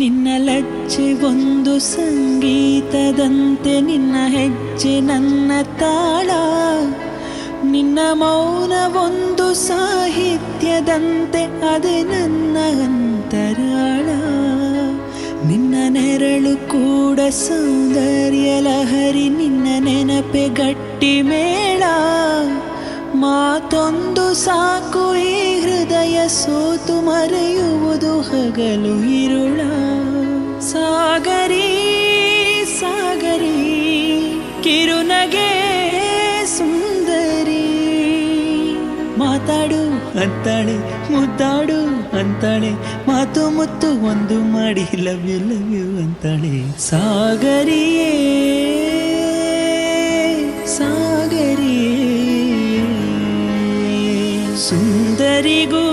ನಿನ್ನ ಲಜ್ಜೆ ಒಂದು ಸಂಗೀತದಂತೆ, ನಿನ್ನ ಹೆಜ್ಜೆ ನನ್ನ ತಾಳ, ನಿನ್ನ ಮೌನ ಒಂದು ಸಾಹಿತ್ಯದಂತೆ, ಅದೇ ನನ್ನ ಅಂತರಾಳ. ನಿನ್ನ ನೆರಳು ಕೂಡ ಸೌಂದರ್ಯ ಲಹರಿ, ನಿನ್ನ ನೆನಪೆ ಗಟ್ಟಿ ಮೇಳ. ಮಾತೊಂದು ಸಾಕು ಈ ಹೃದಯ ಸೋತು ಮರೆಯುವುದು ಹಗಲು ಇರುಳ. ಸಾಗರಿ ಸಾಗರಿ ಕಿರುನಗೆ ಸುಂದರಿ, ಮಾತಾಡು ಅಂತಾಳೆ ಮುದ್ದಾಡು ಅಂತಾಳೆ, ಮಾತು ಮುತ್ತು ಒಂದು ಮಾಡಿ ಲವ್ ಯು ಅಂತಾಳೆ. ಸಾಗರಿಯೇ ಸಾಗರಿಯೇ ಸುಂದರಿಗೂ